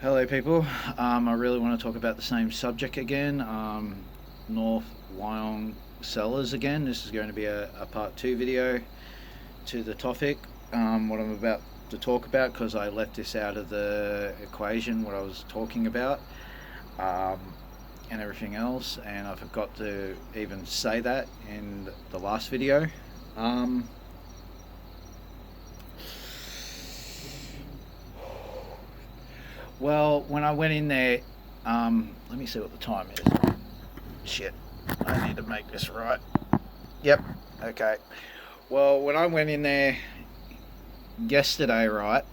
Hello, people. I really want to talk about the same subject again. North Wyong Cellars again. This is going to be a part two video to the topic. What I'm about to talk about, because I left this out of the equation, what I was talking about, um, and everything else, and I forgot to even say that in the last video. Um, Well, when I went in there, let me see what the time is. Shit, I need to make this right. Yep, okay. Well, when I went in there yesterday, right,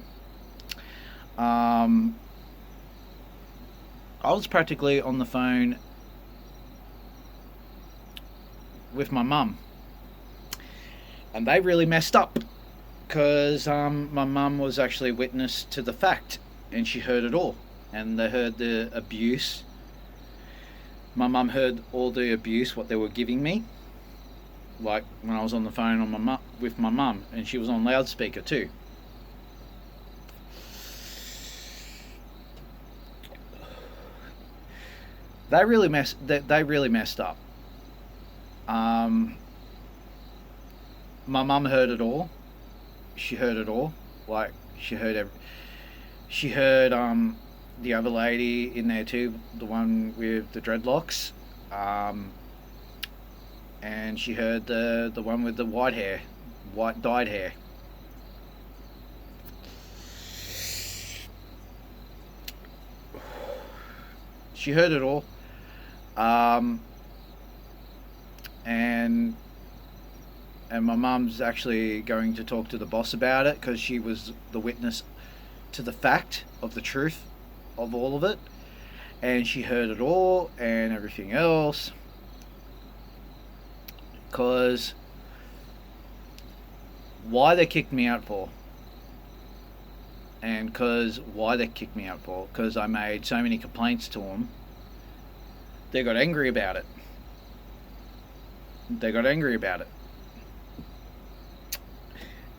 um, I was practically on the phone with my mum, and they really messed up because my mum was actually witness to the fact, and she heard it all, and they heard the abuse. My mum heard all the abuse what they were giving me, like when I was on the phone on with my mum, and she was on loudspeaker too. They really messed up. Um, my mum heard it all. She heard it all. Like she heard the other lady in there too, the one with the dreadlocks, um, and she heard the one with the white dyed hair. She heard it all, um, and my mum's actually going to talk to the boss about it because she was the witness to the fact of the truth of all of it, and she heard it all and everything else. Because why they kicked me out for, and because why they kicked me out for, because I made so many complaints to them. They got angry about it. They got angry about it.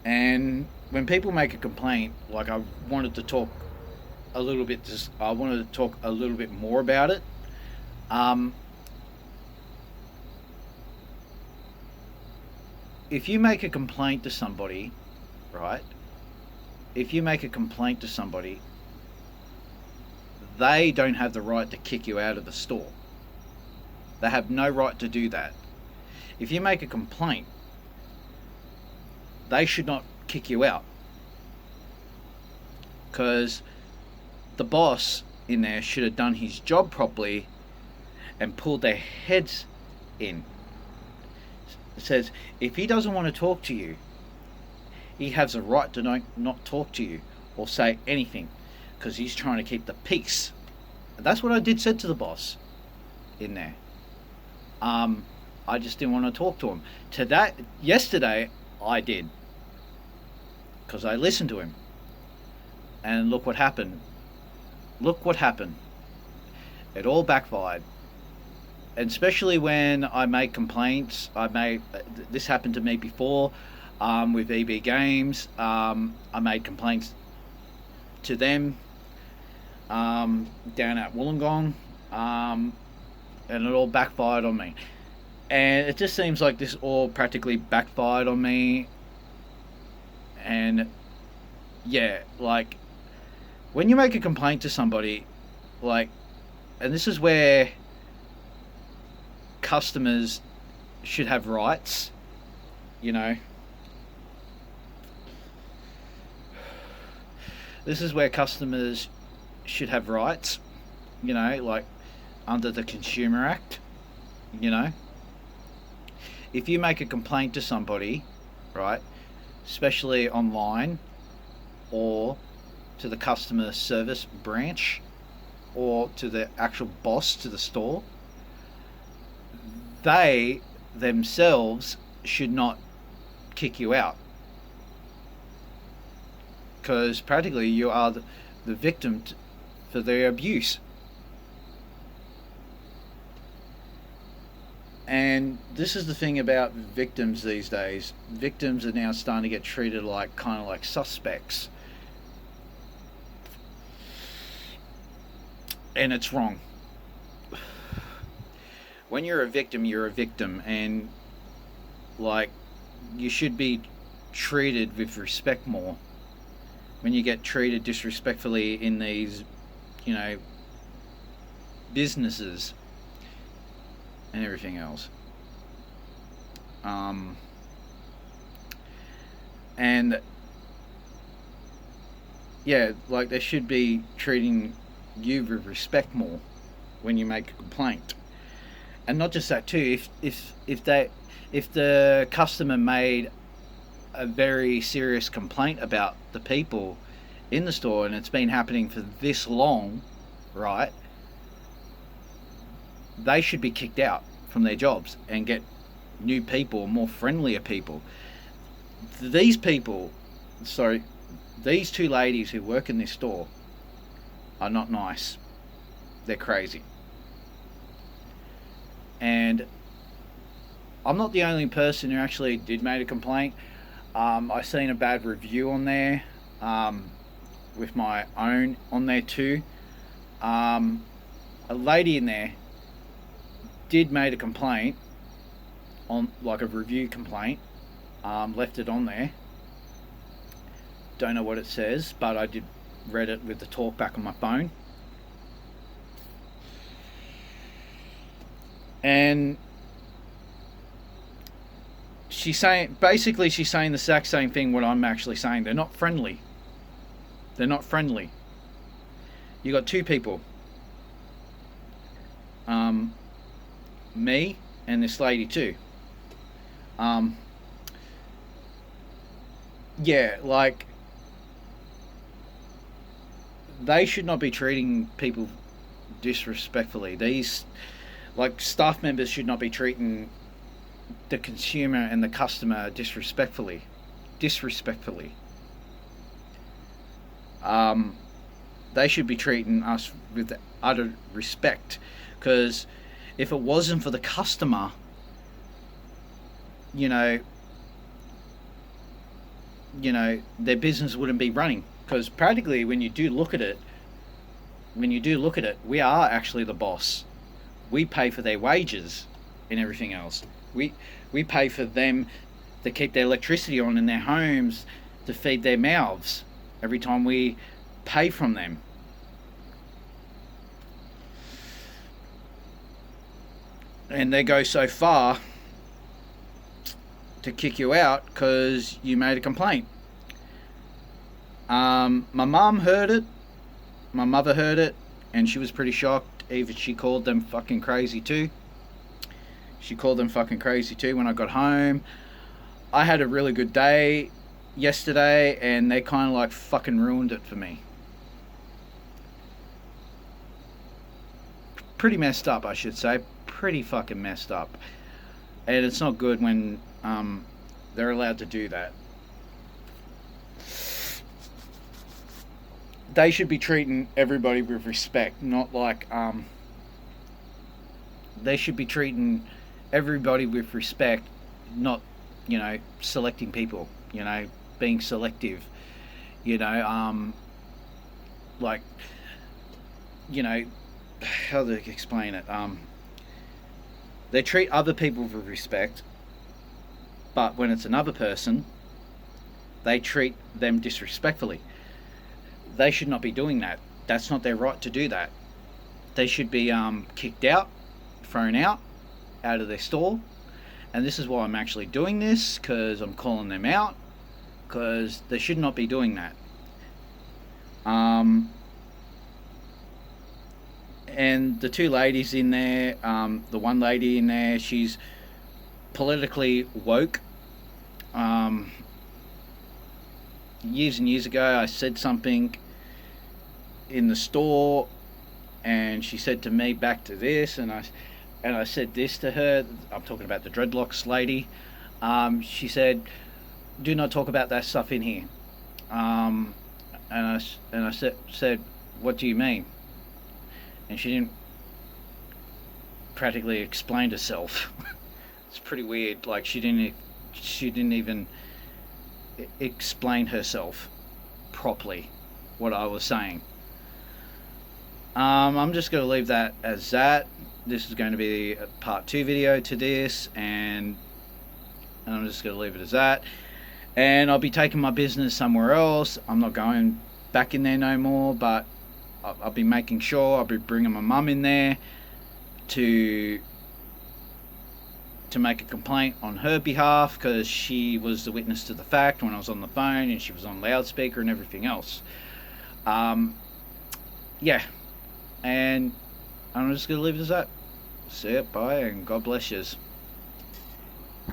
And when people make a complaint, like I wanted to talk a little bit, I wanted to talk a little bit more about it. If you make a complaint to somebody, right? If you make a complaint to somebody, they don't have the right to kick you out of the store. They have no right to do that. If you make a complaint, they should not kick you out, because the boss in there should have done his job properly and pulled their heads in. It says if he doesn't want to talk to you, he has a right to not talk to you or say anything, because he's trying to keep the peace. That's what I did said to the boss in there. I just didn't want to talk to him. Yesterday, I did, because I listened to him. And look what happened. Look what happened. It all backfired. And especially when I make complaints. This happened to me before, with EB Games. I made complaints to them down at Wollongong, and it all backfired on me. And it just seems like this all practically backfired on me. And yeah, like when you make a complaint to somebody, like, and this is where customers should have rights, you know. This is where customers should have rights, you know, like under the Consumer Act, you know. If you make a complaint to somebody, right, especially online or to the customer service branch or to the actual boss to the store, they themselves should not kick you out, because practically you are the victim for their abuse. And this is the thing about victims these days. Victims are now starting to get treated like kind of like suspects. and it's wrong. When you're a victim, you're a victim, and like you should be treated with respect more. When you get treated disrespectfully in these, you know, businesses and everything else. And yeah, like they should be treating you with respect more when you make a complaint. And not just that too. If the customer made a very serious complaint about the people in the store and it's been happening for this long, right? They should be kicked out from their jobs and get new people, more friendlier people. These people, sorry, these two ladies who work in this store are not nice. They're crazy. And I'm not the only person who actually did make a complaint. I seen a bad review on there, with my own on there too. A lady in there did make a complaint on, like a review complaint, left it on there. Don't know what it says, but I did read it with the talkback on my phone. And she's saying the exact same thing what I'm actually saying. They're not friendly. They're not friendly. You got two people. Me and this lady too. Yeah, like they should not be treating people disrespectfully. These, like, staff members should not be treating the consumer and the customer disrespectfully. They should be treating us with utter respect, because if it wasn't for the customer, you know, their business wouldn't be running. Because practically, when you do look at it, we are actually the boss. We pay for their wages and everything else. We pay for them to keep their electricity on in their homes, to feed their mouths every time we pay from them. And they go so far to kick you out because you made a complaint. My mum heard it, my mother heard it, and she was pretty shocked. Even she called them fucking crazy too. When I got home. I had a really good day yesterday, and they kind of like fucking ruined it for me. Pretty messed up, I should say. Pretty fucking messed up. And it's not good when they're allowed to do that. They should be treating everybody with respect, not like they should be treating everybody with respect, not, selecting people, being selective, like, how do I explain it? They treat other people with respect, but when it's another person, they treat them disrespectfully. They should not be doing that. That's not their right to do that. They should be kicked out, thrown out of their store. And this is why I'm actually doing this, because I'm calling them out, because they should not be doing that. And the two ladies in there, the one lady in there, she's politically woke. Years and years ago, I said something in the store, and she said to me back to this, and I said this to her. I'm talking about the dreadlocks lady. She said, "Do not talk about that stuff in here." And I said, "What do you mean?" And she didn't practically explain herself. It's pretty weird. Like she didn't even explain herself properly what I was saying. I'm just going to leave that as that. This is going to be a part 2 video to this, and I'm just going to leave it as that. And I'll be taking my business somewhere else. I'm not going back in there no more, but I'll be making sure I'll be bringing my mum in there to make a complaint on her behalf, because she was the witness to the fact when I was on the phone and she was on loudspeaker and everything else. Yeah, and I'm just going to leave it as that. See it, bye, and God bless yous.